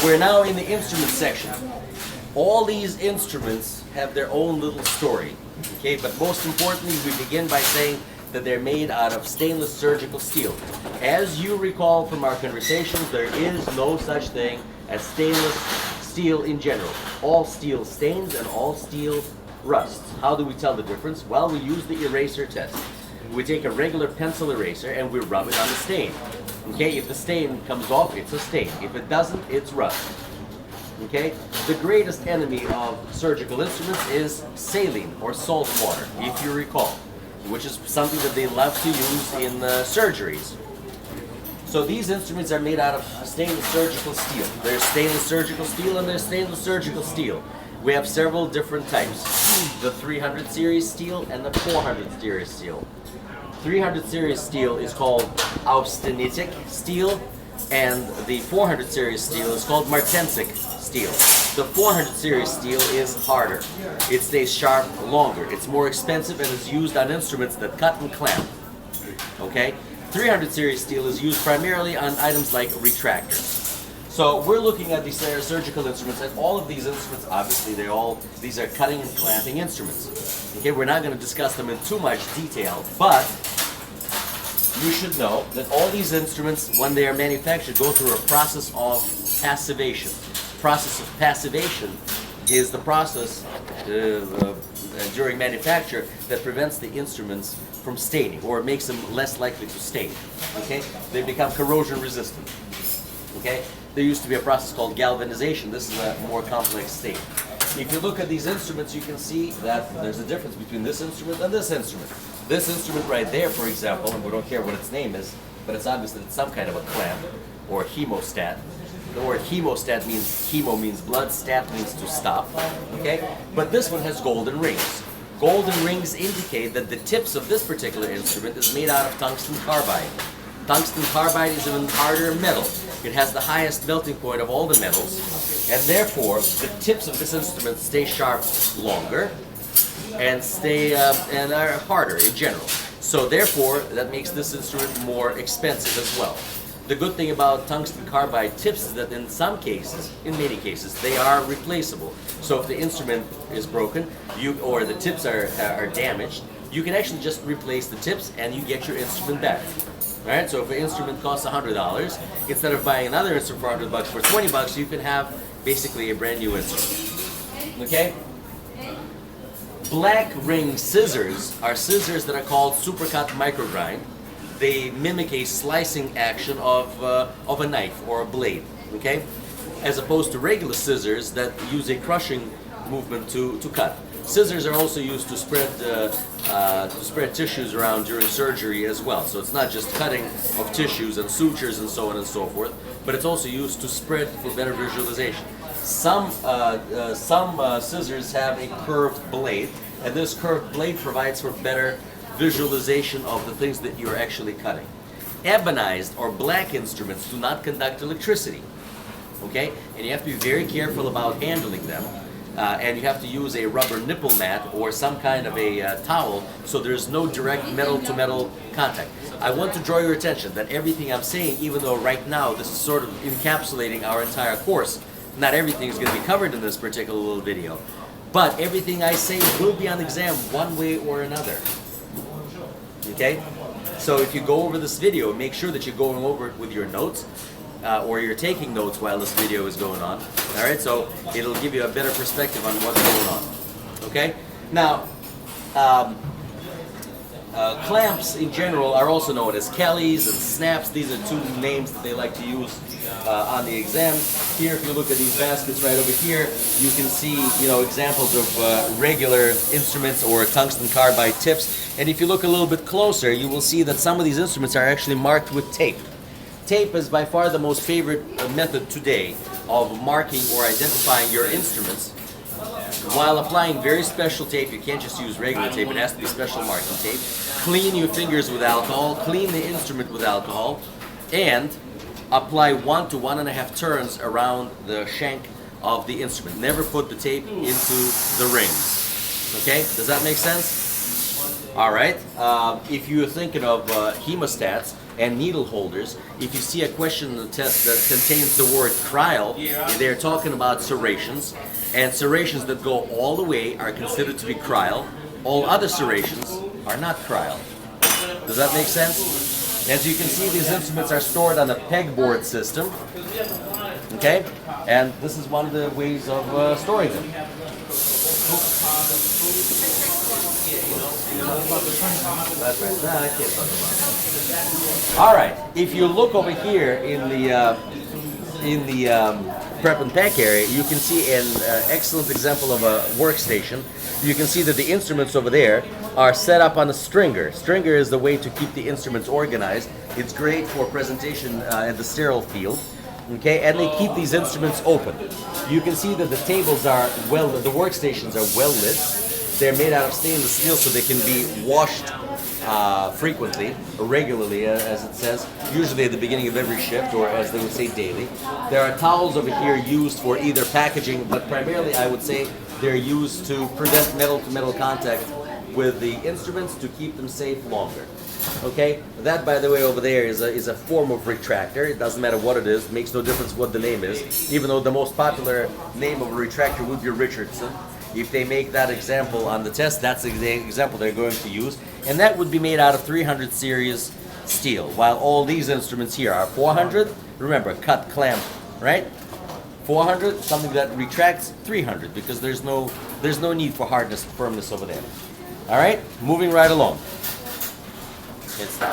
we're now in the instrument section. All these instruments have their own little story, okay? But most importantly, we begin by saying that they're made out of stainless surgical steel. As you recall from our conversations, there is no such thing as stainless steel in general. All steel stains and all steel rusts. How do we tell the difference? Well, we use the eraser test. We take a regular pencil eraser and we rub it on the stain. Okay, if the stain comes off, it's a stain. If it doesn't, it's rust. Okay, the greatest enemy of surgical instruments is saline or salt water, if you recall, which is something that they love to use in surgeries. So these instruments are made out of stainless surgical steel. There's stainless surgical steel and there's stainless surgical steel. We have several different types. The 300 series steel and the 400 series steel. 300 series steel is called austenitic steel, and the 400 series steel is called martensic steel. The 400 series steel is harder. It stays sharp longer. It's more expensive and is used on instruments that cut and clamp. Okay? 300 series steel is used primarily on items like retractors. So we're looking at these surgical instruments, and all of these instruments, obviously, these are cutting and clamping instruments. Okay, we're not going to discuss them in too much detail, but you should know that all these instruments, when they are manufactured, go through a process of passivation. The process of passivation is the process during manufacture that prevents the instruments from staining, or makes them less likely to stain. Okay, they become corrosion resistant. Okay, there used to be a process called galvanization. This is a more complex state. If you look at these instruments, you can see that there's a difference between this instrument and this instrument. This instrument right there, for example, and we don't care what its name is, but it's obvious that it's some kind of a clamp or hemostat. The word hemostat means, hemo means blood, stat means to stop, okay? But this one has golden rings. Golden rings indicate that the tips of this particular instrument is made out of tungsten carbide. Tungsten carbide is an harder metal. It has the highest melting point of all the metals, and therefore the tips of this instrument stay sharp longer and and are harder in general. So therefore, that makes this instrument more expensive as well. The good thing about tungsten carbide tips is that in some cases, in many cases, they are replaceable. So if the instrument is broken, or the tips are damaged, you can actually just replace the tips and you get your instrument back. Alright, so if an instrument costs $100, instead of buying another instrument for $100 for $20, you can have basically a brand new instrument. Okay? Black ring scissors are scissors that are called supercut microgrind. They mimic a slicing action of a knife or a blade, okay? As opposed to regular scissors that use a crushing movement to cut. Scissors are also used to spread tissues around during surgery as well. So it's not just cutting of tissues and sutures and so on and so forth, but it's also used to spread for better visualization. Some scissors have a curved blade, and this curved blade provides for better visualization of the things that you're actually cutting. Ebonized or black instruments do not conduct electricity, okay? And you have to be very careful about handling them. And you have to use a rubber nipple mat or some kind of a towel so there's no direct metal-to-metal contact. I want to draw your attention that everything I'm saying, even though right now this is sort of encapsulating our entire course, not everything is going to be covered in this particular little video, but everything I say will be on exam one way or another. Okay? So if you go over this video, make sure that you're going over it with your notes, or you're taking notes while this video is going on. Alright, so it'll give you a better perspective on what's going on. Okay? Now, clamps in general are also known as Kellys and snaps. These are two names that they like to use on the exam. Here, if you look at these baskets right over here, you can see, examples of regular instruments or tungsten carbide tips. And if you look a little bit closer, you will see that some of these instruments are actually marked with tape. Tape is by far the most favorite method today of marking or identifying your instruments. While applying very special tape, you can't just use regular tape, it has to be special marking tape. Clean your fingers with alcohol, clean the instrument with alcohol, and apply 1 to 1.5 turns around the shank of the instrument. Never put the tape into the rings. Okay, does that make sense? Alright, if you're thinking of hemostats, and needle holders. If you see a question in the test that contains the word cryle, they're talking about serrations, and serrations that go all the way are considered to be cryle. All other serrations are not cryle. Does that make sense? As you can see, these instruments are stored on a pegboard system. Okay, and this is one of the ways of storing them. That's right. Nah, I can't talk about it. All right. If you look over here in the prep and pack area, you can see an excellent example of a workstation. You can see that the instruments over there are set up on a stringer. Stringer is the way to keep the instruments organized. It's great for presentation at the sterile field. Okay, and they keep these instruments open. You can see that the tables are the workstations are well lit. They're made out of stainless steel, so they can be washed frequently, or regularly, as it says, usually at the beginning of every shift, or as they would say, daily. There are towels over here used for either packaging, but primarily I would say they're used to prevent metal-to-metal contact with the instruments to keep them safe longer. Okay, that, by the way, over there is a form of retractor. It doesn't matter what it is, it makes no difference what the name is, even though the most popular name of a retractor would be Richardson. If they make that example on the test, that's the example they're going to use, and that would be made out of 300 series steel, while all these instruments here are 400. Remember, cut clamp, right? 400, something that retracts 300, because there's no need for hardness, firmness over there. All right, moving right along. It's